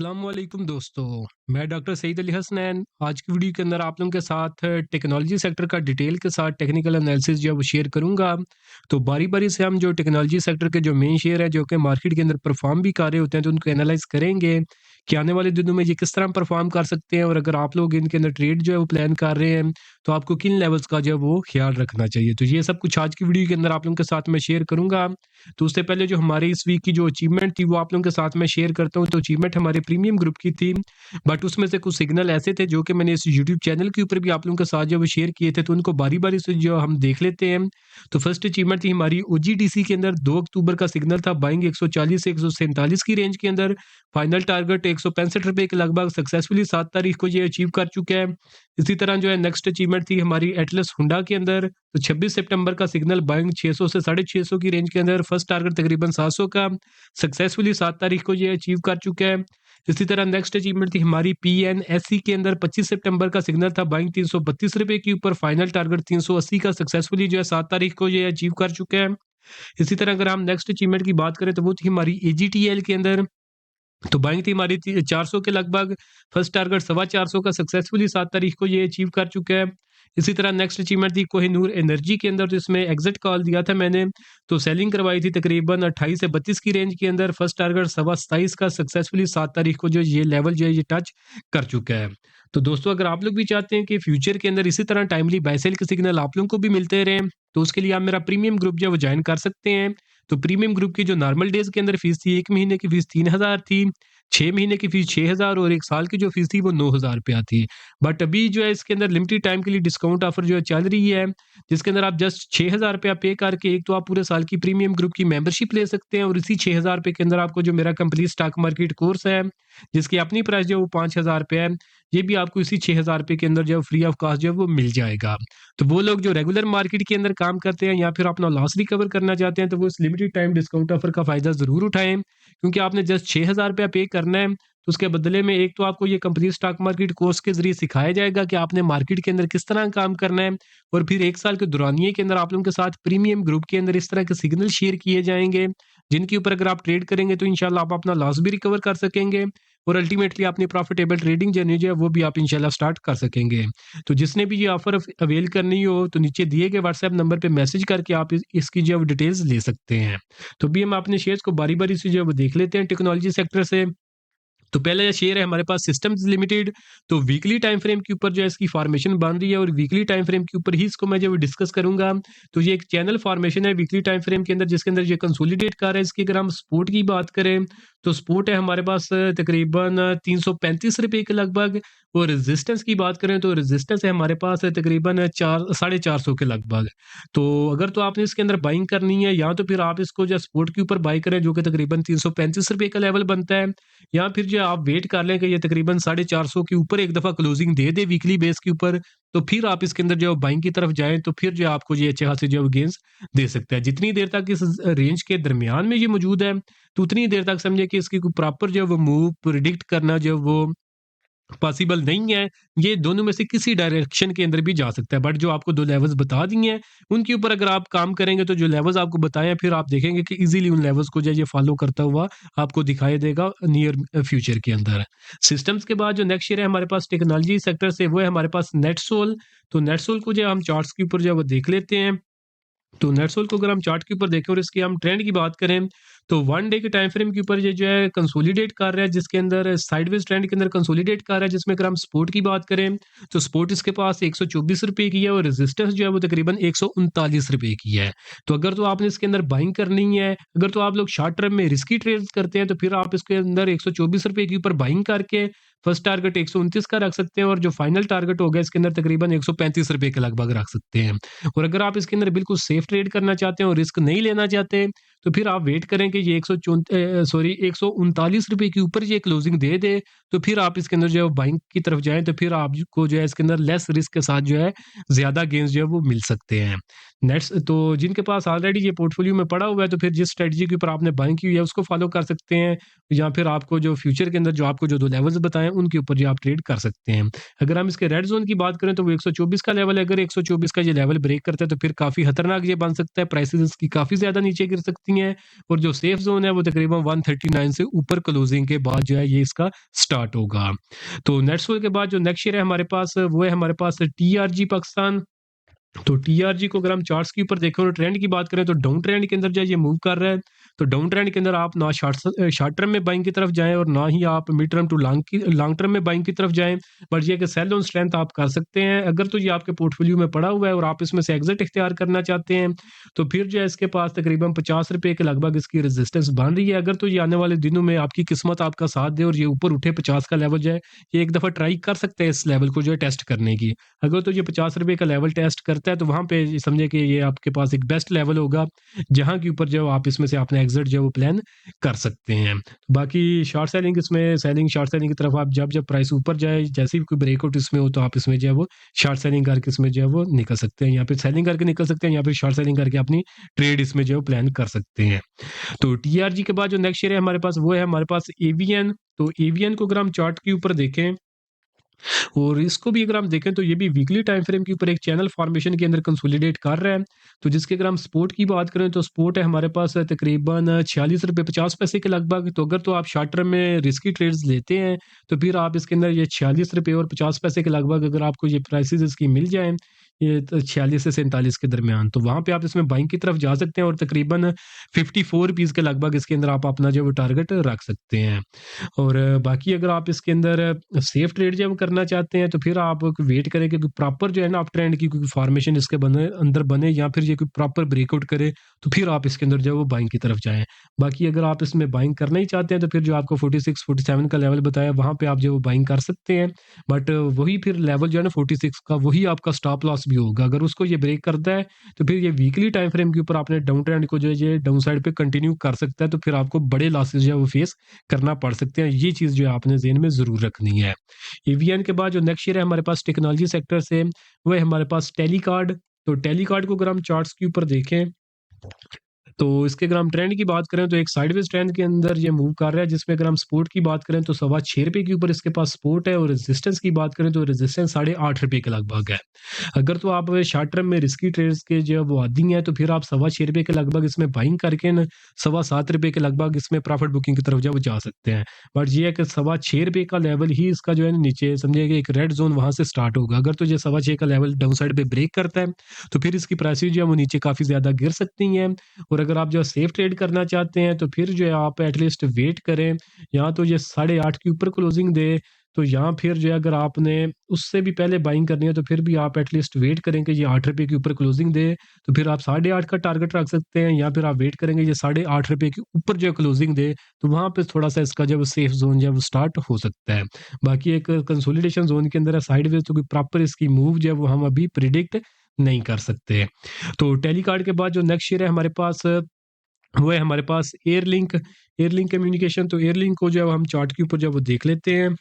अस्सलामुअलैकुम दोस्तों, मैं डॉक्टर सईद अली हसनैन। आज की वीडियो के अंदर आप लोगों के साथ टेक्नोलॉजी सेक्टर का डिटेल के साथ टेक्निकल एनालिसिस जो है वो शेयर करूंगा। तो बारी-बारी से हम जो टेक्नोलॉजी सेक्टर के जो मेन शेयर है जो कि मार्केट के अंदर परफॉर्म भी कर रहे होते हैं तो उनको एनालाइज करेंगे कि आने वाले दिनों में ये किस तरह परफॉर्म कर सकते हैं और अगर आप लोग इनके अंदर ट्रेड जो है वो प्लान कर रहे हैं तो आपको किन लेवल्स का जो है वो ख्याल रखना चाहिए। तो ये सब कुछ आज की वीडियो के अंदर आप लोगों के साथ मैं शेयर करूंगा। तो उससे पहले जो हमारी इस वीक की जो अचीवमेंट थी वो आप लोगों के साथ मैं शेयर करता हूँ। तो अचीवमेंट हमारे प्रीमियम ग्रुप की थी, बट उसमें से कुछ सिग्नल ऐसे थे जो कि मैंने इस यूट्यूब चैनल के ऊपर भी आप लोगों के साथ जो वो शेयर किए थे, तो उनको बारी-बारी से जो हम देख लेते हैं। तो फर्स्ट अचीवमेंट थी हमारी ओजीडीसी के अंदर 2 अक्टूबर का सिग्नल था बाइंग 140 से 147 की रेंज के अंदर। फाइनल टारगेट ₹165 के लगभग सक्सेसफुली 7 तारीख को ये अचीव कर चुका है। इसी तरह जो है नेक्स्ट अचीवमेंट थी हमारी एटलस हुंडा के अंदर, तो 26 सितंबर का सिग्नल बाइंग 600 से 650 की रेंज के अंदर, फर्स्ट टारगेट तकरीबन 700 का सक्सेसफुली 7 तारीख को ये अचीव कर चुका है। इसी तरह नेक्स्ट अचीवमेंट थी हमारी पीएनएससी के अंदर 25 सितंबर का सिग्नल था बाइंग ₹332 के ऊपर, फाइनल टारगेट 380 का सक्सेसफुली जो है 7 तारीख को ये अचीव कर चुका है। इसी तरह अगर हम नेक्स्ट अचीवमेंट की बात करें तो वो थी हमारी एजीटीएल के अंदर, तो बाइंग थी हमारी 400 के लगभग, फर्स्ट टारगेट 425 का सक्सेसफुली 7 तारीख को ये अचीव कर चुका है। इसी तरह नेक्स्ट अचीवमेंट थी कोहिनूर एनर्जी के अंदर, तो इसमें एग्जिट कॉल दिया था मैंने, तो सेलिंग करवाई थी तकरीबन 28 से 32 की रेंज के अंदर, फर्स्ट टारगेट 27 का सक्सेसफुली 7 तारीख को जो ये लेवल जो है ये टच कर चुका है। तो दोस्तों अगर आप लोग भी चाहते हैं कि फ्यूचर के अंदर इसी तरह टाइमली बाय सेल के सिग्नल आप लोगों को भी मिलते रहें, तो उसके लिए आप मेरा प्रीमियम ग्रुप जो है वो ज्वाइन कर सकते हैं। तो प्रीमियम ग्रुप की जो नॉर्मल डेज के अंदर फीस थी, 1 महीने की फीस 3000 थी, 6 महीने की फीस 6000 और 1 साल की जो फीस थी वो 9000 रुपया थी। बट अभी जो है इसके अंदर लिमिटेड टाइम के लिए डिस्काउंट ऑफर जो है चल रही है, जिसके अंदर आप जस्ट 6000 रुपया पे करके एक तो आप पूरे साल की प्रीमियम ग्रुप की मेंबरशिप ले सकते हैं और इसी 6000 रुपए के अंदर आपको जो मेरा कंप्लीट स्टॉक मार्केट कोर्स है, जिसकी अपनी प्राइस जो है वो 5000 रुपया है, ये भी आपको इसी 6000 रुपए के अंदर जो है फ्री ऑफ कॉस्ट जो है वो मिल जाएगा। तो वो लोग जो रेगुलर मार्केट के अंदर काम करते हैं या फिर अपना लॉस रिकवर करना चाहते हैं तो वो इस लिमिटेड टाइम डिस्काउंट ऑफर का फ़ायदा ज़रूर उठाएँ, क्योंकि आपने जस्ट 6000 रुपया पे करना है, तो उसके बदले में एक तो आपको ये कंप्लीट स्टॉक मार्केट कोर्स के ज़रिए सिखाया जाएगा कि आपने मार्केट के अंदर किस तरह काम करना है, और फिर 1 साल के दौरानिए के अंदर आप लोगों के साथ प्रीमियम ग्रुप के अंदर इस तरह के सिग्नल शेयर किए जाएँगे, जिनके ऊपर अगर आप ट्रेड करेंगे तो इंशाल्लाह आप अपना लॉस भी रिकवर कर सकेंगे और अल्टीमेटली अपनी प्रॉफिटेबल ट्रेडिंग जर्नी जो है वो भी आप इंशाल्लाह स्टार्ट कर सकेंगे। तो जिसने भी ये ऑफर अवेल करनी हो तो नीचे दिए गए व्हाट्सएप नंबर पे मैसेज करके आप इसकी जो है डिटेल्स ले सकते हैं। तो भी हम अपने शेयर्स को बारी-बारी से जो है वो देख लेते हैं टेक्नोलॉजी सेक्टर से। तो पहला शेयर है हमारे पास सिस्टम्स लिमिटेड, तो वीकली टाइम फ्रेम के ऊपर जो है इसकी फॉर्मेशन बन रही है और वीकली टाइम फ्रेम के ऊपर ही इसको मैं जो है डिस्कस करूंगा। तो ये एक चैनल फॉर्मेशन है वीकली टाइम फ्रेम के अंदर, जिसके अंदर ये कंसोलिडेट कर रहा है। इसकी अगर हम सपोर्ट की बात करें तो सपोर्ट है हमारे पास तकरीबन 335 रुपए के लगभग, और रेजिस्टेंस की बात करें तो रेजिस्टेंस है हमारे पास तकरीबन 400 के लगभग। तो अगर तो आपने इसके अंदर बाइंग करनी है या तो फिर आप इसको जो सपोर्ट के ऊपर बाई करें जो कि तकरीबन 335 रुपए का लेवल बनता है, या फिर जो आप वेट कर लें कि ये तकरीबन 450 के ऊपर एक दफ़ा क्लोजिंग दे दे वीकली बेस के ऊपर, तो फिर आप इसके अंदर जो है बाइंग की तरफ जाएँ, तो फिर जो है आपको ये अच्छे खासे जो है गेन्स दे सकता है। जितनी देर तक इस रेंज के दरमियान में ये मौजूद है, तो उतनी देर तक समझिए कि इसकी कोई प्रॉपर जो है वो मूव प्रेडिक्ट करना जो है वो पॉसिबल नहीं है। ये दोनों में से किसी डायरेक्शन के अंदर भी जा सकता है, बट जो आपको 2 लेवल्स बता दिए हैं, उनके ऊपर अगर आप काम करेंगे तो जो लेवल्स आपको बताए हैं, फिर आप देखेंगे कि ईज़िली उन लेवल्स को जो है ये फॉलो करता हुआ आपको दिखाई देगा नियर फ्यूचर के अंदर। सिस्टम्स के बाद जो नेक्स्ट शेयर है हमारे पास टेक्नोलॉजी सेक्टर से, वो है हमारे पास नेटसोल। तो नेटसोल को जो है हम चार्ट्स के ऊपर जो है वो देख लेते हैं। तो नेटसोल को अगर हम चार्ट के ऊपर देखें और इसकी हम ट्रेंड की बात करें तो 1 डे के टाइम फ्रेम के ऊपर ये जो है कंसोलिडेट कर रहा है, जिसके अंदर साइडवेज ट्रेंड के अंदर कंसोलिडेट कर रहा है, जिसमें अगर हम सपोर्ट की बात करें तो सपोर्ट इसके पास 124 रुपए की है और रेजिस्टेंस जो है वो तकरीबन 139 रुपए की है। तो अगर तो आपने इसके अंदर बाइंग करनी है, अगर तो आप लोग शॉर्ट टर्म में रिस्की ट्रेड्स करते हैं तो फिर आप इसके अंदर 124 रुपए के ऊपर बाइंग करके फर्स्ट टारगेट 129 का रख सकते हैं और जो फाइनल टारगेट होगा इसके अंदर तकरीबन 135 रुपए के लगभग रख सकते हैं। और अगर आप इसके अंदर बिल्कुल सेफ ट्रेड करना चाहते हैं और रिस्क नहीं लेना चाहते, तो फिर आप वेट करें कि ये 139 रुपए के ऊपर ये क्लोजिंग दे दे, तो फिर आप इसके अंदर जो है बाइंग की तरफ जाएँ, तो फिर आपको जो है इसके अंदर लेस रिस्क के साथ जो है ज़्यादा गेन्स जो है वो मिल सकते हैं। नेट्स तो जिनके पास ऑलरेडी ये पोर्टफोलियो में पड़ा हुआ है, तो फिर जिस स्ट्रेटजी के ऊपर आपने बाइंग की हुई है उसको फॉलो कर सकते हैं, या फिर आपको जो फ्यूचर के अंदर जो आपको जो 2 लेवल्स बताए हैं उनके ऊपर जो आप ट्रेड कर सकते हैं। अगर हम इसके रेड ज़ोन की बात करें तो वो 124 का लेवल है, अगर 124 का ये लेवल ब्रेक करता है तो फिर काफ़ी खतरनाक ये बन सकता है, प्राइसेज़ इसकी काफ़ी ज़्यादा नीचे गिर सकती सकती हैं, और जो सेफ जोन है वो तकरीबन 139 से ऊपर क्लोजिंग के बाद जो है ये इसका स्टार्ट होगा। तो नेटसोल के बाद जो नेक्स्ट शेयर है हमारे पास, वो है हमारे पास टीआरजी पाकिस्तान। तो टीआरजी को अगर हम चार्ट्स के ऊपर देखें और ट्रेंड की बात करें तो डाउन ट्रेंड के अंदर जो है ये मूव कर रहा है। तो डाउन ट्रेंड के अंदर आप ना शॉर्ट टर्म में बाइंग की तरफ जाएं और ना ही आप mid term to long term में बाइंग की तरफ जाएं, बट ये कि सेल ऑन स्ट्रेंथ आप कर सकते हैं। अगर तो ये आपके पोर्टफोलियो में पड़ा हुआ है और आप इसमें से एग्जिट इख्तियार करना चाहते हैं तो फिर जो है इसके पास तकरीबन 50 रुपए के लगभग इसकी रेजिस्टेंस बन रही है। अगर तो ये आने वाले दिनों में आपकी किस्मत आपका साथ दे और ये ऊपर उठे 50 का लेवल जो है, ये एक दफ़ा ट्राई कर सकते हैं इस लेवल को जो है टेस्ट करने की। अगर तो ये 50 रुपए का लेवल टेस्ट करता है तो वहाँ पे समझे कि ये आपके पास एक बेस्ट लेवल होगा जहाँ के ऊपर जो आप इसमें से अपने एग्जिट जो है वो प्लान कर सकते हैं। बाकी शॉर्ट सेलिंग, इसमें सेलिंग शॉर्ट सेलिंग की तरफ आप जब प्राइस ऊपर जाए, जैसे भी कोई ब्रेकआउट इसमें हो तो आप इसमें जो है वो शॉर्ट सेलिंग करके इसमें जो है वो निकल सकते हैं, या फिर सेलिंग करके निकल सकते हैं, या फिर शॉर्ट सेलिंग करके अपनी ट्रेड इसमें जो है प्लान कर सकते हैं। तो टीआरजी के बाद जो नेक्स्ट शेयर है हमारे पास वो है हमारे पास एवीएन। तो एवीएन को अगर हम चार्ट के ऊपर देखें और इसको भी अगर हम देखें तो ये भी वीकली टाइम फ्रेम के ऊपर एक चैनल फॉर्मेशन के अंदर कंसोलिडेट कर रहा है। तो जिसके अगर हम सपोर्ट की बात करें तो सपोर्ट है हमारे पास तकरीबन 46 रुपये 50 पैसे के लगभग। तो अगर तो आप शॉर्ट टर्म में रिस्की ट्रेड्स लेते हैं तो फिर आप इसके अंदर ये 46 रुपये और 50 पैसे के लगभग अगर आपको ये प्राइसेस इसकी मिल जाएं, ये 46 से 47 के दरमियान, तो वहाँ पे आप इसमें बाइंग की तरफ जा सकते हैं और तकरीबन 54 रुपीज़ के लगभग इसके अंदर आप अपना जो वो टारगेट रख सकते हैं। और बाकी अगर आप इसके अंदर सेफ ट्रेड जब करना चाहते हैं तो फिर आप वेट करें कि प्रॉपर जो है ना अप ट्रेंड की कोई फॉर्मेशन इसके अंदर बने, या फिर ये कोई प्रॉपर ब्रेकआउट करे तो फिर आप इसके अंदर जो है वो बाइंग की तरफ जाएं। बाकी अगर आप इसमें बाइंग करना ही चाहते हैं तो फिर जो आपको 46 47 का लेवल बताया वहाँ पे आप जो बाइंग कर सकते हैं, बट वही फिर लेवल जो है ना 46 का वही आपका स्टॉप लॉस भी होगा। अगर उसको ये ब्रेक करता है तो फिर ये वीकली टाइम फ्रेम के ऊपर आपने डाउन ट्रेंड को जो है ये डाउन साइड पे कंटिन्यू कर सकता है, तो फिर आपको बड़े लॉसेस जो है वो फेस करना पड़ सकते हैं। ये चीज़ जो है आपने ज़हन में ज़रूर रखनी है। एवीएन के बाद जो नेक्स्ट शेयर है हमारे पास टेक्नोलॉजी सेक्टर से, वो है हमारे पास टेलीकार्ड। तो टेलीकार्ड को अगर हम चार्ट्स के ऊपर देखें तो इसके अगर हम ट्रेंड की बात करें तो एक साइडवेज ट्रेंड के अंदर ये मूव कर रहा है, जिसमें अगर हम सपोर्ट की बात करें तो 6.25 रुपए के ऊपर इसके पास सपोर्ट है, और रेजिस्टेंस की बात करें तो रेजिस्टेंस 8.5 रुपए के लगभग है। अगर तो आप शॉर्ट टर्म में रिस्की ट्रेड्स के जो वो आदी हैं तो फिर आप 6.25 रुपए के लगभग इसमें बाइंग करके न 7.25 रुपए के लगभग इसमें प्रॉफिट बुकिंग की तरफ जो है वो जा सकते हैं। बट ये है कि 6.25 रुपए का लेवल ही इसका जो है नीचे समझिए कि एक रेड जोन वहां से स्टार्ट होगा। अगर तो ये 6.25 का लेवल डाउन साइड पे ब्रेक करता है तो फिर इसकी प्राइसेज जो है वो नीचे काफी ज्यादा गिर सकती हैं। और अगर आप जो सेफ ट्रेड करना चाहते हैं तो फिर जो है आप एटलीस्ट वेट करें, या तो ये 8.5 के ऊपर क्लोजिंग दे, तो यहाँ फिर जो है अगर आपने उससे भी पहले बाइंग करनी है तो फिर भी आप एटलीस्ट वेट करें कि ये 8 रुपए के ऊपर क्लोजिंग दे, तो फिर आप 8.5 का टारगेट रख सकते हैं, या फिर आप वेट करेंगे ये 8.5 रुपए के ऊपर जो क्लोजिंग दे, तो वहाँ पे थोड़ा सा इसका जब सेफ जोन जो है वो स्टार्ट हो सकता है। बाकी एक कंसोलिडेशन जोन के अंदर है साइडवेज, तो कोई प्रॉपर इसकी मूव जो है वो हम अभी प्रिडिक्ट नहीं कर सकते। तो टेलीकार्ड के बाद जो नेक्स्ट शेयर है हमारे पास वो है हमारे पास एयरलिंक। एयरलिंक कम्युनिकेशन, तो एयरलिंक को जो है हम चार्ट के ऊपर जो है वो देख लेते हैं।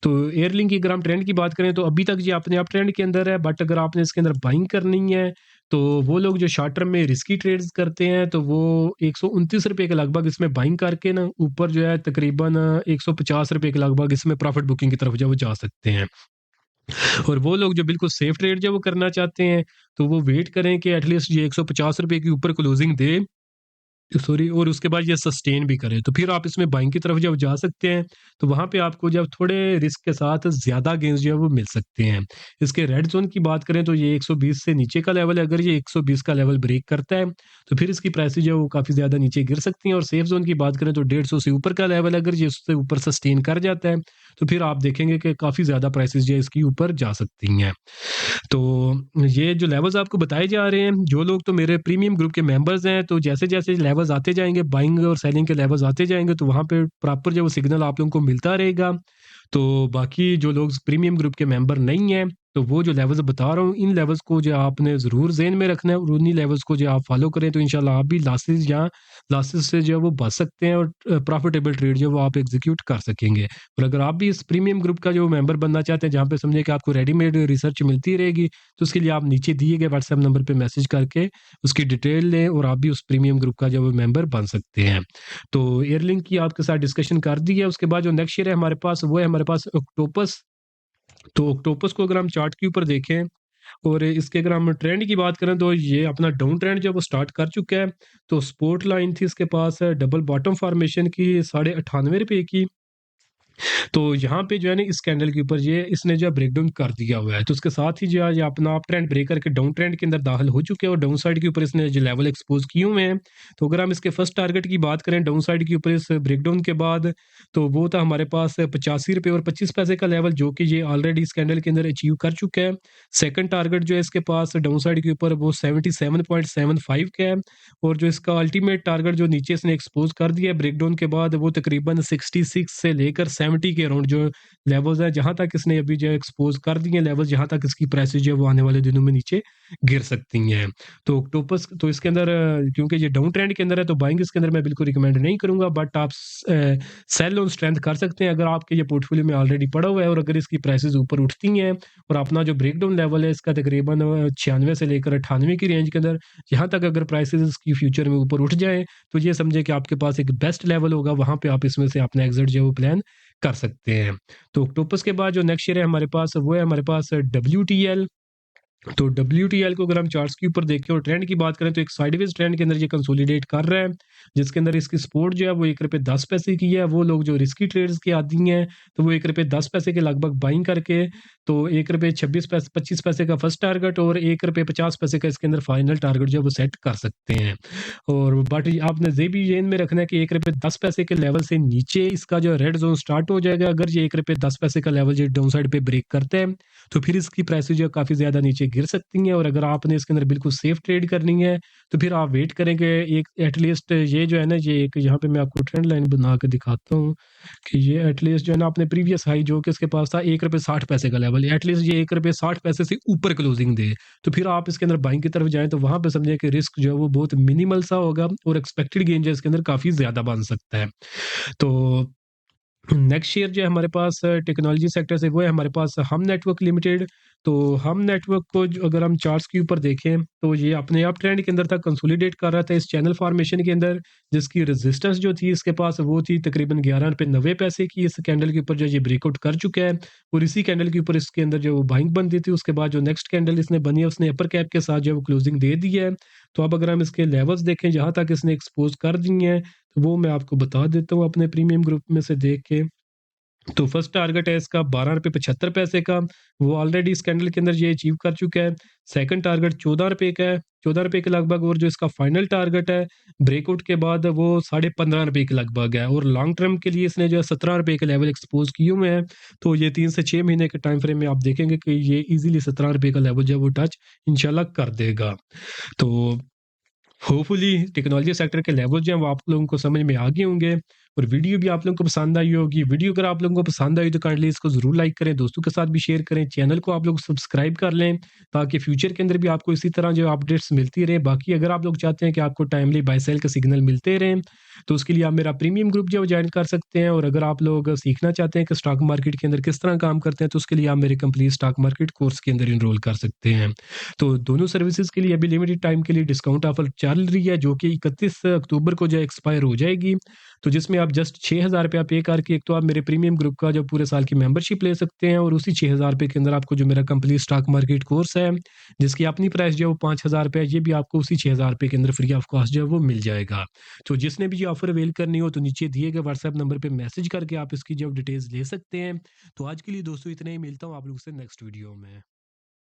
तो एयरलिंक की अगर हम ट्रेंड की बात करें तो अभी तक ये अपने आप ट्रेंड के अंदर है, बट अगर आपने इसके अंदर बाइंग करनी है तो वो लोग जो शॉर्ट टर्म में रिस्की ट्रेड्स करते हैं तो वो 129 रुपए के लगभग इसमें बाइंग करके ना ऊपर जो है तकरीबन 150 रुपए के लगभग इसमें प्रॉफिट बुकिंग की तरफ जो है वो जा सकते हैं। और वो लोग जो बिल्कुल सेफ ट्रेड जो वो करना चाहते हैं तो वो वेट करें कि एटलीस्ट ये 150 रुपए के ऊपर क्लोजिंग दे, सॉरी, और उसके बाद ये सस्टेन भी करे, तो फिर आप इसमें बाइंग की तरफ जब जा सकते हैं तो वहाँ पे आपको जब थोड़े रिस्क के साथ ज़्यादा गेंस जो है वो मिल सकते हैं। इसके रेड जोन की बात करें तो ये 120 से नीचे का लेवल है, अगर ये 120 का लेवल ब्रेक करता है तो फिर इसकी प्राइसेज जो है वो काफ़ी ज़्यादा नीचे गिर सकती हैं। और सेफ जोन की बात करें तो 150 से ऊपर का लेवल अगर ये उससे ऊपर सस्टेन कर जाता है तो फिर आप देखेंगे कि काफ़ी ज़्यादा प्राइसेज जो है इसकी ऊपर जा सकती हैं। तो ये जो लेवल्स आपको बताए जा रहे हैं, जो लोग तो मेरे प्रीमियम ग्रुप के मेंबर्स हैं, तो जैसे-जैसे लेवल्स आते जाएँगे, बाइंग और सेलिंग के लेवल्स आते जाएँगे, तो वहाँ पे प्रॉपर जो वो सिग्नल आप लोगों को मिलता रहेगा। तो बाकी जो लोग प्रीमियम ग्रुप के मेंबर नहीं हैं, तो वो जो लेवल्स बता रहा हूँ, इन लेवल्स को जो आपने ज़रूर ज़हन में रखना है और उन्हीं लेवल्स को जो आप फॉलो करें, तो इंशाल्लाह आप भी लॉसेस से जो है वो बच सकते हैं और प्रॉफिटेबल ट्रेड जो है वो आप एग्जीक्यूट कर सकेंगे। और अगर आप भी इस प्रीमियम ग्रुप का जो मेंबर बनना चाहते हैं, जहाँ पे समझिए कि आपको रेडीमेड रिसर्च मिलती रहेगी, तो उसके लिए आप नीचे दिए गए व्हाट्सएप नंबर पे मैसेज करके उसकी डिटेल लें और आप भी उस प्रीमियम ग्रुप का जो वो मेंबर बन सकते हैं। तो एयरलिंक की आपके साथ डिस्कशन कर दी है। उसके बाद जो नेक्स्ट शेयर है हमारे पास, वो है हमारे पास ऑक्टोपस। तो ऑक्टोपस को अगर हम चार्ट के ऊपर देखें और इसके अगर हम ट्रेंड की बात करें तो ये अपना डाउन ट्रेंड जो है वो स्टार्ट कर चुका है। तो सपोर्ट लाइन थी इसके पास डबल बॉटम फॉर्मेशन की ₹98 की। तो यहाँ पे जो है ना इस कैंडल के ऊपर ये इसने जो है ब्रेकडाउन कर दिया हुआ है। तो उसके साथ ही जो है ये अपना अप ट्रेंड ब्रेक करके डाउन ट्रेंड के अंदर दाखिल हो चुके हैं और डाउन साइड के ऊपर इसने जो लेवल एक्सपोज़ किए हुए हैं। तो अगर हम इसके फर्स्ट टारगेट की बात करें डाउन साइड के ऊपर इस ब्रेकडाउन के बाद, तो वो था हमारे पास ₹85 और 25 पैसे का लेवल, जो कि ये ऑलरेडी इस कैंडल के अंदर अचीव कर चुका है। सेकंड टारगेट जो है इसके पास डाउन साइड के ऊपर वो 77.75 का है और जो इसका अल्टीमेट टारगेट जो नीचे इसने एक्सपोज़ कर दिया है ब्रेकडाउन के बाद, वो तकरीबन 66 से लेकर 70 के अराउंड जो लेवल्स हैं, जहाँ तक इसने अभी जो है एक्सपोज़ कर दिए हैं लेवल्स, जहाँ तक इसकी प्राइसेज़ जो है वो आने वाले दिनों में नीचे गिर सकती हैं। तो ऑक्टोपस तो इसके अंदर क्योंकि ये डाउन ट्रेंड के अंदर है तो बाइंग इसके अंदर मैं बिल्कुल रिकमेंड नहीं करूँगा, बट आप सेल ऑन स्ट्रेंथ कर सकते हैं अगर आपके ये पोर्टफोलियो में ऑलरेडी पड़ा हुआ है और अगर इसकी प्राइसेज़ ऊपर उठती हैं और अपना जो ब्रेकडाउन लेवल है इसका तकरीबन 96 से लेकर 98 की रेंज के अंदर, यहाँ तक अगर प्राइसेज़ इसकी फ्यूचर में ऊपर उठ जाएँ, तो ये समझें कि आपके पास एक बेस्ट लेवल होगा, वहाँ पे आप इसमें से अपना एग्ज़िट जो है वो प्लान कर सकते हैं। तो ऑक्टोपस के बाद जो नेक्स्ट शेयर है हमारे पास, वो है हमारे पास WTL। तो WTL को अगर हम चार्ट्स के ऊपर देखें और ट्रेंड की बात करें तो एक साइडवेज ट्रेंड के अंदर ये कंसोलिडेट कर रहा है, जिसके अंदर इसकी सपोर्ट जो है वो ₹1.10 की है। वो लोग जो रिस्की ट्रेड्स के आदी हैं, तो वो ₹1.10 के लगभग बाइंग करके, तो ₹1.26 25 पैसे का फर्स्ट टारगेट और ₹1.50 का इसके अंदर फाइनल टारगेट जो है वो सेट कर सकते हैं। और बट आपने ये भी ज़हन में रखना है कि ₹1.10 के लेवल से नीचे इसका जो रेड ज़ोन स्टार्ट हो जाएगा। अगर ये ₹1.10 का लेवल जो डाउन साइड पे ब्रेक करते हैं, तो फिर इसकी प्राइसेज़ जो है काफ़ी ज़्यादा नीचे गिर सकती हैं और अगर आपने इसके अंदर बिल्कुल सेफ ट्रेड करनी है, तो फिर आप वेट करेंगे एक एटलीस्ट ये जो है ना, ये एक यहाँ पे मैं आपको ट्रेंड लाइन बना के दिखाता हूँ कि ये एटलीस्ट जो है ना अपने प्रीवियस हाई जो कि इसके पास था ₹1.60 का लेवल, एटलीस्ट ये ₹1.60 से ऊपर क्लोजिंग दे, तो फिर आप इसके अंदर बाइंग की तरफ जाएँ, तो वहाँ पे समझें कि रिस्क जो है वो बहुत मिनिमल सा होगा और एक्सपेक्टेड गेन जो है इसके अंदर काफ़ी ज़्यादा बन सकता है। तो नेक्स्ट शेयर जो है हमारे पास टेक्नोलॉजी सेक्टर से, वो है हमारे पास हम नेटवर्क लिमिटेड। तो हम नेटवर्क को अगर हम चार्ट्स के ऊपर देखें तो ये अपने आप ट्रेंड के अंदर था, कंसोलिडेट कर रहा था इस चैनल फॉर्मेशन के अंदर, जिसकी रेजिस्टेंस जो थी इसके पास वो थी तकरीबन ₹11.90 की। इस कैंडल के ऊपर जो ये ब्रेकआउट कर चुका है और इसी कैंडल के ऊपर इसके अंदर जो बाइंग बनती थी, उसके बाद जो नेक्स्ट कैंडल इसने बनी है उसने अपर कैप के साथ जो है वो क्लोजिंग दे दी है। तो अब अगर हम इसके लेवल्स देखें जहाँ तक इसने एक्सपोज कर दी हैं, तो वो मैं आपको बता देता हूँ अपने प्रीमियम ग्रुप में से देख के। तो फर्स्ट टारगेट है इसका ₹12.75 का, वो ऑलरेडी इस कैंडल के अंदर ये अचीव कर चुका है। सेकंड टारगेट ₹14 का है, ₹14 के लगभग, और जो इसका फाइनल टारगेट है ब्रेकआउट के बाद वो ₹15.5 के लगभग है और लॉन्ग टर्म के लिए इसने जो है ₹17 के लेवल एक्सपोज़ किए हुए हैं। तो ये 3 से 6 महीने के टाइम फ्रेम में आप देखेंगे कि ये ईज़िली ₹17 का लेवल जो है वो टच इंशाल्लाह कर देगा। तो होपफुली टेक्नोलॉजी सेक्टर के लेवल जो हैं वो आप लोगों को समझ में आ गए होंगे और वीडियो भी आप लोगों को पसंद आई होगी। वीडियो अगर आप लोगों को पसंद आई तो काइंडली इसको ज़रूर लाइक करें, दोस्तों के साथ भी शेयर करें, चैनल को आप लोग सब्सक्राइब कर लें ताकि फ्यूचर के अंदर भी आपको इसी तरह जो अपडेट्स मिलती रहें। बाकी अगर आप लोग चाहते हैं कि आपको टाइमली बाय सेल के सिग्नल मिलते रहें, तो उसके लिए आप मेरा प्रीमियम ग्रुप जो है ज्वाइन कर सकते हैं। और अगर आप लोग सीखना चाहते हैं कि स्टॉक मार्केट के अंदर किस तरह काम करते हैं, तो उसके लिए आप मेरे कंप्लीट स्टॉक मार्केट कोर्स के अंदर इनरोल कर सकते हैं। तो दोनों सर्विसेज के लिए अभी लिमिटेड टाइम के लिए डिस्काउंट ऑफर चल रही है, जो कि 31 अक्टूबर को जो एक्सपायर हो जाएगी। तो जिसमें आप जस्ट ₹6000 पे करके एक तो आप मेरे प्रीमियम ग्रुप का जो पूरे साल की मेंबरशिप ले सकते हैं और उसी ₹6000 के अंदर आपको जो मेरा कंप्लीट स्टॉक मार्केट कोर्स है, जिसकी अपनी प्राइस जो है वो ₹5000 है, ये भी आपको उसी ₹6000 के अंदर फ्री ऑफ कॉस्ट जो है वो मिल जाएगा। तो जिसने भी ये ऑफर अवेल करनी हो तो नीचे दिए गए व्हाट्सएप नंबर पे मैसेज करके आप इसकी जो डिटेल्स ले सकते हैं। तो आज के लिए दोस्तों इतना ही, मिलता हूँ आप लोगों से नेक्स्ट वीडियो में।